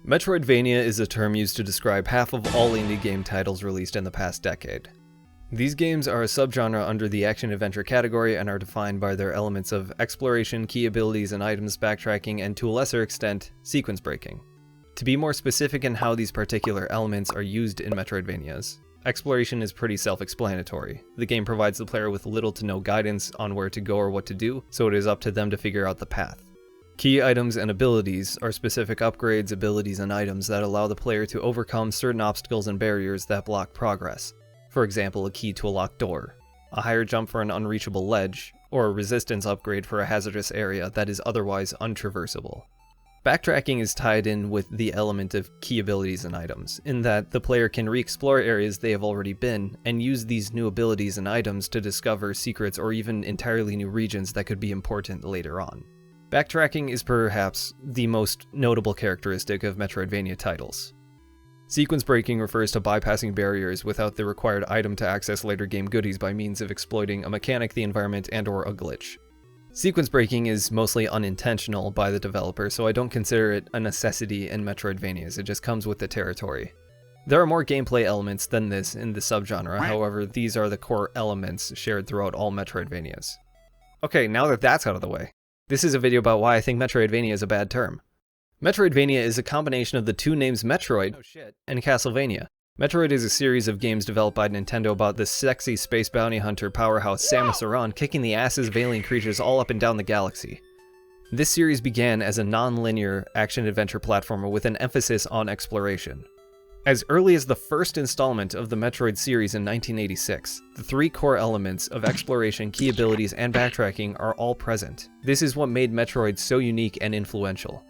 Metroidvania is a term used to describe half of all indie game titles released in the past decade. These games are a subgenre under the action-adventure category and are defined by their elements of exploration, key abilities and items, backtracking, and to a lesser extent, sequence breaking. To be more specific in how these particular elements are used in Metroidvanias, exploration is pretty self-explanatory. The game provides the player with little to no guidance on where to go or what to do, so it is up to them to figure out the path. Key items and abilities are specific upgrades, abilities, and items that allow the player to overcome certain obstacles and barriers that block progress. For example, a key to a locked door, a higher jump for an unreachable ledge, or a resistance upgrade for a hazardous area that is otherwise untraversable. Backtracking is tied in with the element of key abilities and items, in that the player can re-explore areas they have already been, and use these new abilities and items to discover secrets or even entirely new regions that could be important later on. Backtracking is perhaps the most notable characteristic of Metroidvania titles. Sequence breaking refers to bypassing barriers without the required item to access later game goodies by means of exploiting a mechanic, the environment, and/or a glitch. Sequence breaking is mostly unintentional by the developer, so I don't consider it a necessity in Metroidvanias, it just comes with the territory. There are more gameplay elements than this in the subgenre, however, these are the core elements shared throughout all Metroidvanias. Okay, now that that's out of the way, this is a video about why I think Metroidvania is a bad term. Metroidvania is a combination of the two names Metroid and Castlevania. Metroid is a series of games developed by Nintendo about the sexy space bounty hunter powerhouse Samus Aran kicking the asses of alien creatures all up and down the galaxy. This series began as a non-linear action-adventure platformer with an emphasis on exploration. As early as the first installment of the Metroid series in 1986, the three core elements of exploration, key abilities, and backtracking are all present. This is what made Metroid so unique and influential.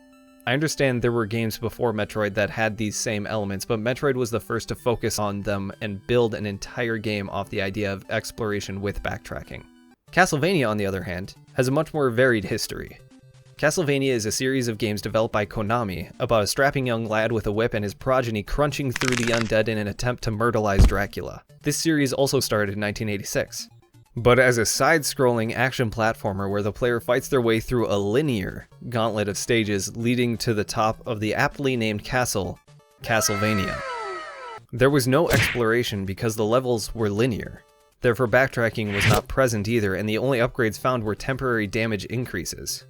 I understand there were games before Metroid that had these same elements, but Metroid was the first to focus on them and build an entire game off the idea of exploration with backtracking. Castlevania, on the other hand, has a much more varied history. Castlevania is a series of games developed by Konami about a strapping young lad with a whip and his progeny crunching through the undead in an attempt to myrtleize Dracula. This series also started in 1986. But as a side-scrolling action platformer where the player fights their way through a linear gauntlet of stages leading to the top of the aptly named castle, Castlevania. There was no exploration because the levels were linear. Therefore backtracking was not present either, and the only upgrades found were temporary damage increases.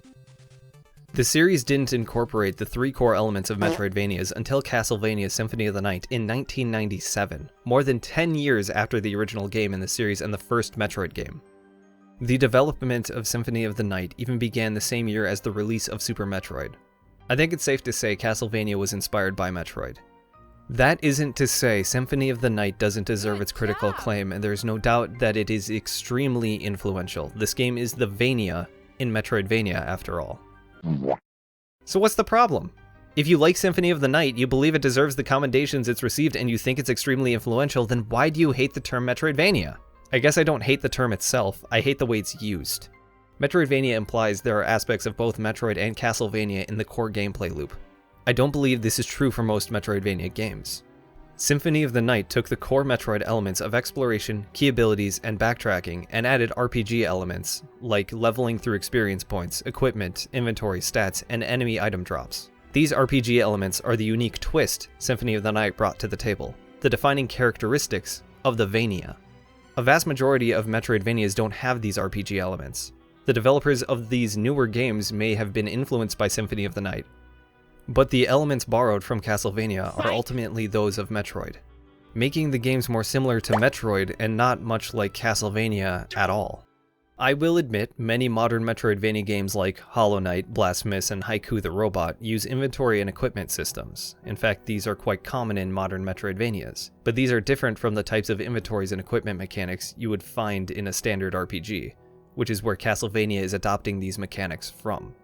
The series didn't incorporate the three core elements of Metroidvanias until Castlevania Symphony of the Night in 1997, more than 10 years after the original game in the series and the first Metroid game. The development of Symphony of the Night even began the same year as the release of Super Metroid. I think it's safe to say Castlevania was inspired by Metroid. That isn't to say Symphony of the Night doesn't deserve its critical acclaim, and there's no doubt that it is extremely influential. This game is the Vania in Metroidvania after all. So what's the problem? If you like Symphony of the Night, you believe it deserves the commendations it's received, and you think it's extremely influential, then why do you hate the term Metroidvania? I guess I don't hate the term itself, I hate the way it's used. Metroidvania implies there are aspects of both Metroid and Castlevania in the core gameplay loop. I don't believe this is true for most Metroidvania games. Symphony of the Night took the core Metroid elements of exploration, key abilities, and backtracking, and added RPG elements, like leveling through experience points, equipment, inventory, stats, and enemy item drops. These RPG elements are the unique twist Symphony of the Night brought to the table, the defining characteristics of the Vania. A vast majority of Metroidvanias don't have these RPG elements. The developers of these newer games may have been influenced by Symphony of the Night, but the elements borrowed from Castlevania are ultimately those of Metroid, making the games more similar to Metroid and not much like Castlevania at all. I will admit, many modern Metroidvania games like Hollow Knight, Blasphemous, and Haiku the Robot use inventory and equipment systems. In fact, these are quite common in modern Metroidvanias, but these are different from the types of inventories and equipment mechanics you would find in a standard RPG, which is where Castlevania is adopting these mechanics from.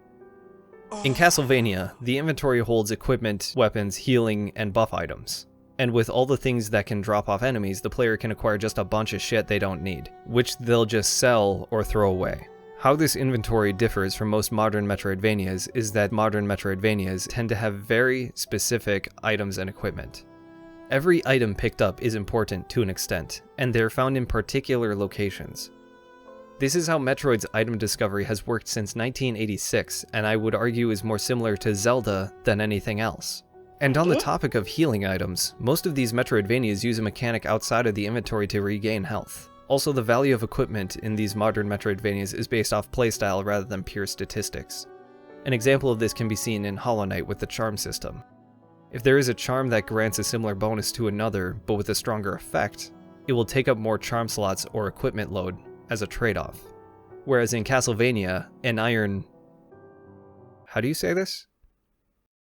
In Castlevania, the inventory holds equipment, weapons, healing, and buff items. And with all the things that can drop off enemies, the player can acquire just a bunch of shit they don't need, which they'll just sell or throw away. How this inventory differs from most modern Metroidvanias is that modern Metroidvanias tend to have very specific items and equipment. Every item picked up is important to an extent, and they're found in particular locations. This is how Metroid's item discovery has worked since 1986, and I would argue is more similar to Zelda than anything else. And on the topic of healing items, most of these Metroidvanias use a mechanic outside of the inventory to regain health. Also, the value of equipment in these modern Metroidvanias is based off playstyle rather than pure statistics. An example of this can be seen in Hollow Knight with the charm system. If there is a charm that grants a similar bonus to another, but with a stronger effect, it will take up more charm slots or equipment load as a trade-off. Whereas in Castlevania, an iron... How do you say this?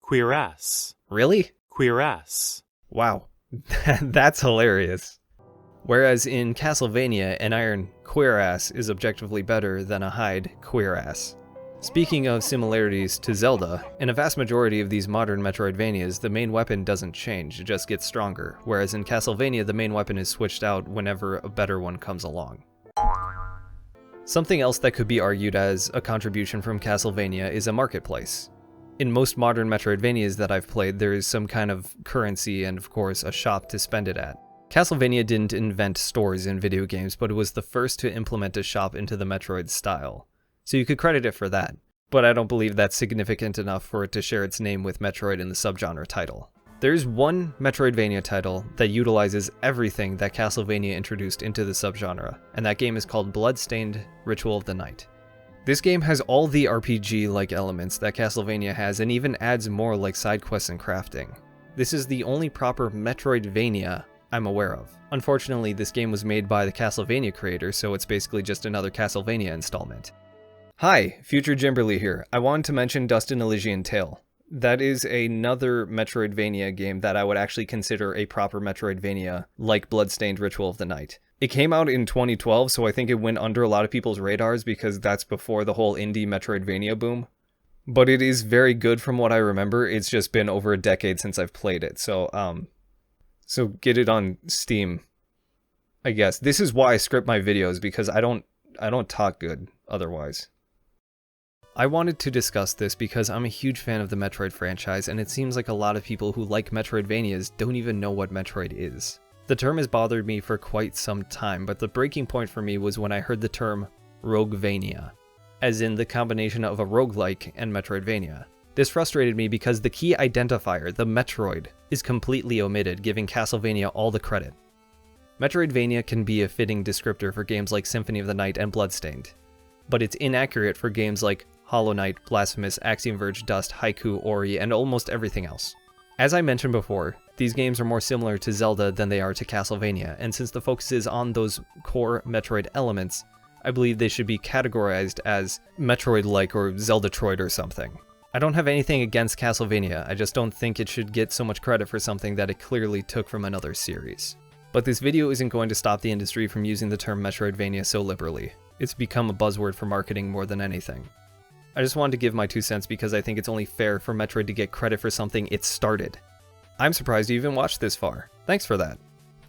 Cuirass. Really? Cuirass. Wow, that's hilarious. Whereas in Castlevania, an iron cuirass is objectively better than a hide cuirass. Speaking of similarities to Zelda, in a vast majority of these modern Metroidvanias, the main weapon doesn't change, it just gets stronger, whereas in Castlevania the main weapon is switched out whenever a better one comes along. Something else that could be argued as a contribution from Castlevania is a marketplace. In most modern Metroidvanias that I've played, there is some kind of currency and of course a shop to spend it at. Castlevania didn't invent stores in video games, but it was the first to implement a shop into the Metroid style. So you could credit it for that, but I don't believe that's significant enough for it to share its name with Metroid in the subgenre title. There's one Metroidvania title that utilizes everything that Castlevania introduced into the subgenre, and that game is called Bloodstained: Ritual of the Night. This game has all the RPG-like elements that Castlevania has and even adds more like side quests and crafting. This is the only proper Metroidvania I'm aware of. Unfortunately, this game was made by the Castlevania creator, so it's basically just another Castlevania installment. Hi, Future Jimberly here. I wanted to mention Dust and Elysian Tale. That is another Metroidvania game that I would actually consider a proper Metroidvania, like Bloodstained: Ritual of the Night. It came out in 2012, so I think it went under a lot of people's radars because that's before the whole indie Metroidvania boom. But it is very good from what I remember. It's just been over a decade since I've played it, so get it on Steam, I guess. This is why I script my videos, because I don't talk good otherwise. I wanted to discuss this because I'm a huge fan of the Metroid franchise, and it seems like a lot of people who like Metroidvanias don't even know what Metroid is. The term has bothered me for quite some time, but the breaking point for me was when I heard the term ROGUEVANIA, as in the combination of a roguelike and Metroidvania. This frustrated me because the key identifier, the Metroid, is completely omitted, giving Castlevania all the credit. Metroidvania can be a fitting descriptor for games like Symphony of the Night and Bloodstained, but it's inaccurate for games like Hollow Knight, Blasphemous, Axiom Verge, Dust, Haiku, Ori, and almost everything else. As I mentioned before, these games are more similar to Zelda than they are to Castlevania, and since the focus is on those core Metroid elements, I believe they should be categorized as Metroid-like or Zelda-troid or something. I don't have anything against Castlevania, I just don't think it should get so much credit for something that it clearly took from another series. But this video isn't going to stop the industry from using the term Metroidvania so liberally. It's become a buzzword for marketing more than anything. I just wanted to give my 2 cents because I think it's only fair for Metroid to get credit for something it started. I'm surprised you even watched this far. Thanks for that.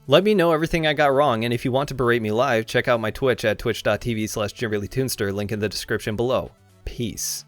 Let me know everything I got wrong, and if you want to berate me live, check out my Twitch at twitch.tv/JimberlyToonster, link in the description below. Peace.